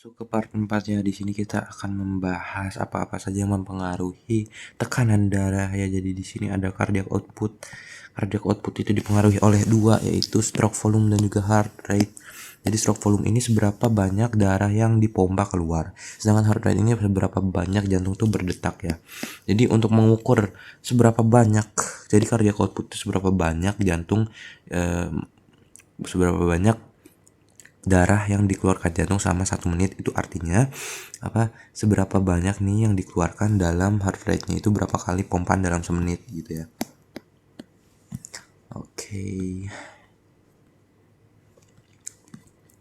Masuk ke part 4 ya. Di sini kita akan membahas apa-apa saja yang mempengaruhi tekanan darah ya. Jadi di sini ada cardiac output. Cardiac output itu dipengaruhi oleh dua, yaitu stroke volume dan juga heart rate. Jadi stroke volume ini seberapa banyak darah yang dipompa keluar. Sedangkan heart rate ini seberapa banyak jantung tuh berdetak ya. Jadi untuk mengukur seberapa banyak, jadi cardiac output itu seberapa banyak jantung seberapa banyak darah yang dikeluarkan jantung selama 1 menit, itu artinya seberapa banyak nih yang dikeluarkan dalam heart rate-nya itu berapa kali pompaan dalam semenit gitu ya. Oke.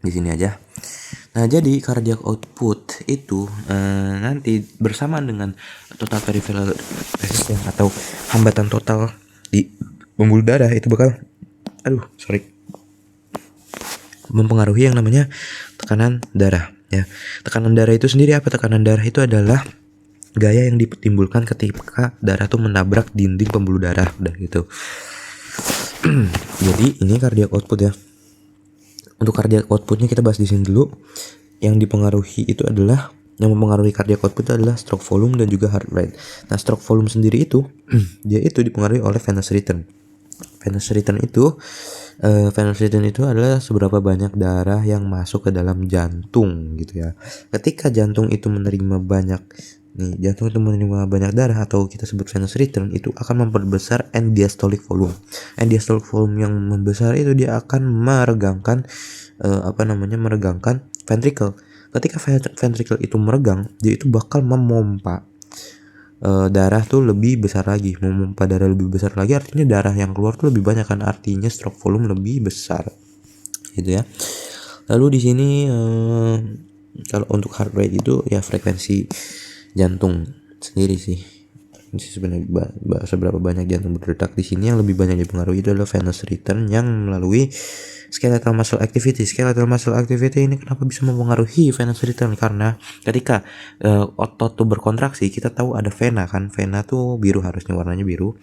Di sini aja. Nah, jadi cardiac output itu nanti bersamaan dengan total peripheral resistance atau hambatan total di pembuluh darah itu bakal mempengaruhi yang namanya tekanan darah ya. Tekanan darah itu sendiri apa? Tekanan darah itu adalah gaya yang ditimbulkan ketika darah tuh menabrak dinding pembuluh darah, udah gitu. Jadi ini cardiac output ya. Untuk cardiac outputnya kita bahas di sini dulu. Yang dipengaruhi itu adalah, yang mempengaruhi cardiac output adalah stroke volume dan juga heart rate. Nah, stroke volume sendiri itu dia itu dipengaruhi oleh venous return. Venous return itu adalah seberapa banyak darah yang masuk ke dalam jantung gitu ya. Ketika jantung itu menerima banyak darah atau kita sebut venous return, itu akan memperbesar end diastolic volume. End diastolic volume yang membesar itu dia akan meregangkan meregangkan ventricle. Ketika ventricle itu meregang, dia itu bakal memompa darah tuh lebih besar lagi. Memompa darah lebih besar lagi artinya darah yang keluar tuh lebih banyak kan, artinya stroke volume lebih besar gitu ya. Lalu di sini kalau untuk heart rate itu ya frekuensi jantung sendiri sih. Sebenarnya seberapa banyak jantung berdetak. Di sini yang lebih banyak dipengaruhi itu adalah venous return yang melalui skeletal muscle activity. Skeletal muscle activity ini kenapa bisa mempengaruhi venous return? Karena ketika otot tuh berkontraksi, kita tahu ada vena kan. Vena tuh biru, harusnya warnanya biru.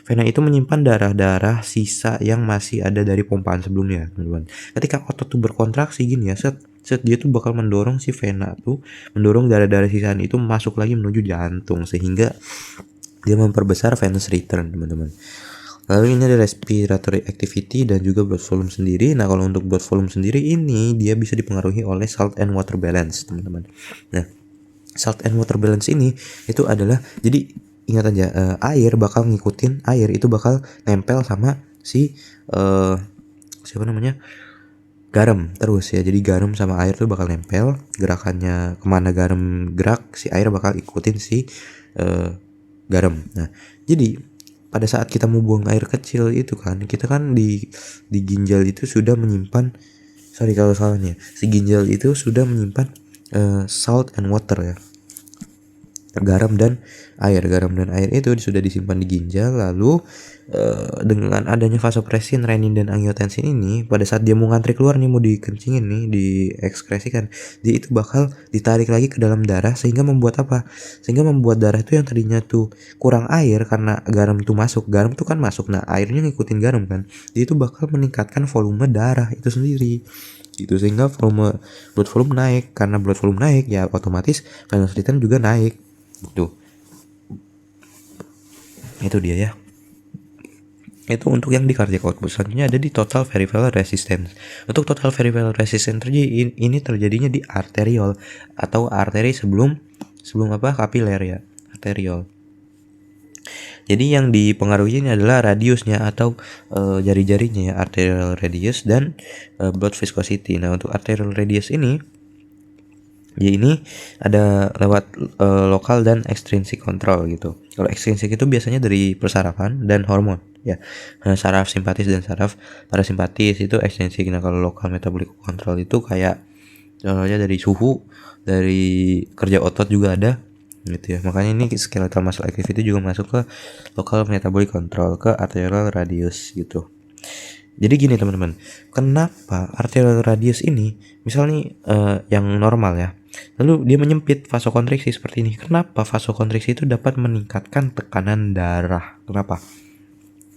Vena itu menyimpan darah-darah sisa yang masih ada dari pompaan sebelumnya, teman-teman. Ketika otot tuh berkontraksi gini ya, set dia tuh bakal mendorong si vena tuh, mendorong darah-darah sisaan itu masuk lagi menuju jantung, sehingga dia memperbesar venous return, teman-teman. Lalu ini ada respiratory activity dan juga blood volume sendiri. Nah, kalau untuk blood volume sendiri ini dia bisa dipengaruhi oleh salt and water balance, teman-teman. Nah, salt and water balance ini itu adalah, jadi ingat aja, air itu bakal nempel sama si garam terus ya. Jadi garam sama air tuh bakal nempel, gerakannya kemana garam gerak, si air bakal ikutin si garam. Nah, jadi pada saat kita mau buang air kecil itu kan, kita kan di ginjal itu sudah menyimpan, si ginjal itu sudah menyimpan salt and water ya, garam dan air itu sudah disimpan di ginjal. Lalu dengan adanya vasopressin, renin dan angiotensin ini, pada saat dia mau ngantri keluar nih, mau dikencingin nih, diekskresikan, dia itu bakal ditarik lagi ke dalam darah, sehingga membuat darah itu yang tadinya tuh kurang air karena garam tuh kan masuk, nah airnya ngikutin garam kan, dia itu bakal meningkatkan volume darah itu sendiri gitu, sehingga blood volume naik. Karena blood volume naik ya otomatis venous return juga naik gitu. Itu dia ya. Itu untuk yang di cardiac output. Selanjutnya ada di total peripheral resistance. Untuk total peripheral resistance ini terjadinya di arteriol atau arteri sebelum kapiler ya, arteriol. Jadi yang dipengaruhi ini adalah radiusnya atau jari-jarinya ya, arterial radius dan blood viscosity. Nah, untuk arterial radius ini ada lewat lokal dan extrinsic control gitu. Kalau extrinsic itu biasanya dari persarafan dan hormon ya, saraf simpatis dan saraf parasimpatis itu extrinsic. Nah, kalau lokal metabolic control itu kayak contohnya dari suhu, dari kerja otot juga ada gitu ya. Makanya ini skeletal muscle activity juga masuk ke local metabolic control, ke arterial radius gitu. Jadi gini teman-teman, kenapa arterial radius ini misalnya yang normal ya, lalu dia menyempit vasokonstriksi seperti ini. Kenapa vasokonstriksi itu dapat meningkatkan tekanan darah? Kenapa?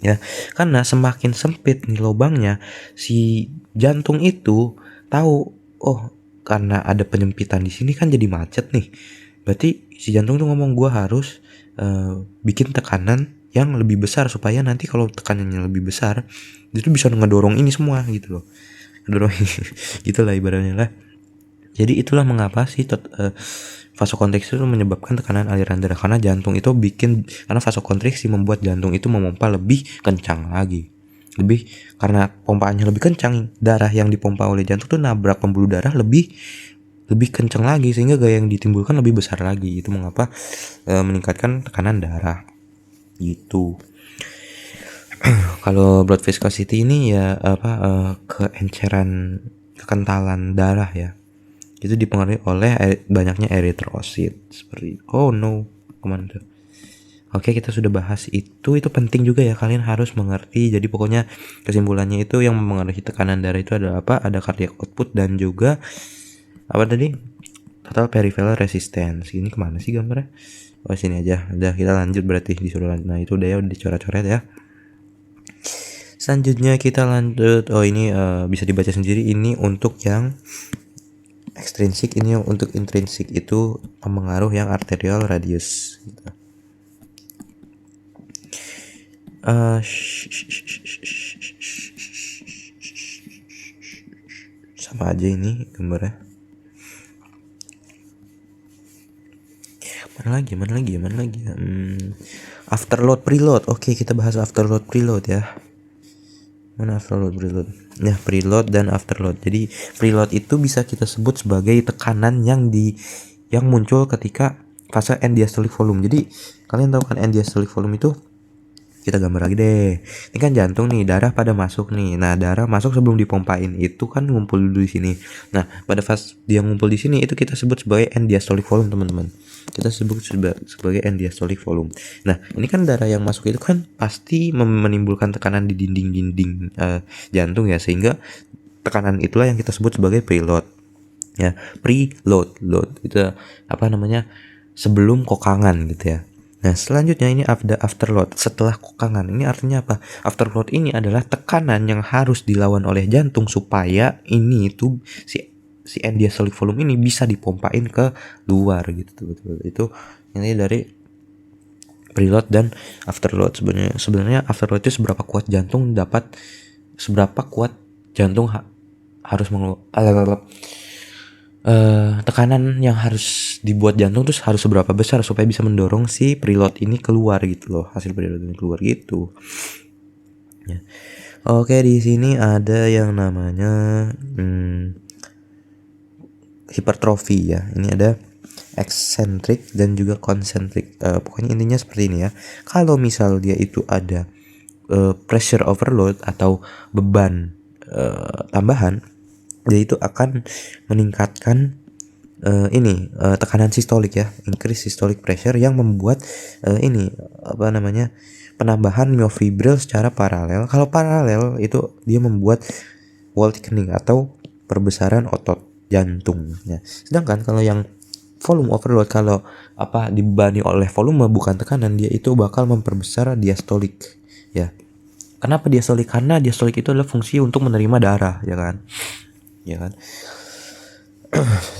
Ya, karena semakin sempit nih lubangnya, si jantung itu tahu, oh karena ada penyempitan di sini kan jadi macet nih. Berarti si jantung tuh ngomong gue harus bikin tekanan yang lebih besar supaya nanti kalau tekanannya lebih besar itu bisa ngedorong ini semua gitu loh. Ngedorong gitulah ibaratnya lah. Jadi itulah mengapa sih vasokonstriksi itu menyebabkan tekanan aliran darah, karena vasokonstriksi membuat jantung itu memompa lebih kencang lagi. Karena pompaannya lebih kencang, darah yang dipompa oleh jantung tuh nabrak pembuluh darah lebih kencang lagi, sehingga gaya yang ditimbulkan lebih besar lagi. Itu mengapa meningkatkan tekanan darah gitu. Kalau blood viscosity ini ya kekentalan darah ya, itu dipengaruhi oleh banyaknya eritrosit seperti kemana tuh. Oke, kita sudah bahas itu penting juga ya, kalian harus mengerti. Jadi pokoknya kesimpulannya itu yang mempengaruhi tekanan darah itu adalah apa? Ada cardiac output dan juga apa tadi? Total peripheral resistance. Ini kemana sih gambarnya? Oh, sini aja. Udah, kita lanjut berarti disuruh lanjut. Nah, itu udah dicoret-coret ya. Selanjutnya kita lanjut. Oh, ini bisa dibaca sendiri. Ini untuk yang ekstrinsik, ini yang untuk intrinsik itu pengaruh yang arterial radius gitu. Sama aja ini gambarnya. Mana lagi ya? Afterload preload. Oke, kita bahas afterload preload ya. Mana afterload preload? Nah, preload dan afterload. Jadi preload itu bisa kita sebut sebagai tekanan yang muncul ketika fase end diastolic volume. Jadi kalian tahu kan end diastolic volume itu, kita gambar lagi deh. Ini kan jantung nih, darah pada masuk nih. Nah, darah masuk sebelum dipompain itu kan ngumpul dulu di sini. Nah, pada fase dia ngumpul di sini itu kita sebut sebagai end diastolic volume, teman-teman. Kita sebut sebagai end diastolic volume. Nah, ini kan darah yang masuk itu kan pasti menimbulkan tekanan di dinding-dinding jantung ya, sehingga tekanan itulah yang kita sebut sebagai preload. Ya, preload, load itu sebelum kokangan gitu ya. Nah, selanjutnya ini afterload, setelah kokangan. Ini artinya apa? Afterload ini adalah tekanan yang harus dilawan oleh jantung supaya ini itu si end diastolic volume ini bisa dipompain ke luar gitu. Itu ini dari preload dan afterload. Sebenarnya afterload itu seberapa kuat jantung harus tekanan yang harus dibuat jantung terus harus seberapa besar supaya bisa mendorong si preload ini keluar gitu loh, hasil preload ini keluar gitu ya. Oke, di sini ada yang namanya hipertrofi ya. Ini ada eksentrik dan juga konsentrik. Pokoknya intinya seperti ini ya. Kalau misal dia itu ada pressure overload atau beban tambahan, dia itu akan meningkatkan tekanan sistolik ya, increase systolic pressure, yang membuat penambahan myofibril secara paralel. Kalau paralel itu dia membuat wall thickening atau perbesaran otot jantung ya. Sedangkan kalau yang volume overload, kalau dibebani oleh volume bukan tekanan, dia itu bakal memperbesar diastolik ya. Kenapa diastolik? Karena diastolik itu adalah fungsi untuk menerima darah ya kan.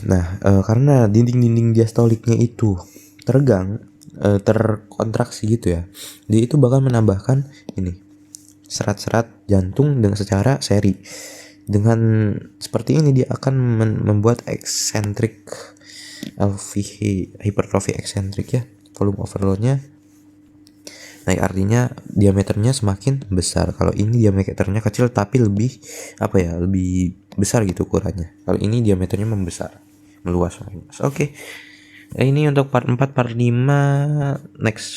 Nah, karena dinding-dinding diastoliknya itu terkontraksi gitu ya, dia itu bakal menambahkan ini serat-serat jantung dengan secara seri. Dengan seperti ini dia akan membuat eksentrik LVH, hipertrofi eksentrik ya, volume overloadnya naik, artinya diameternya semakin besar. Kalau ini diameternya kecil tapi lebih besar gitu ukurannya. Kalau ini diameternya meluas. Oke. Ini untuk part 4, part 5 next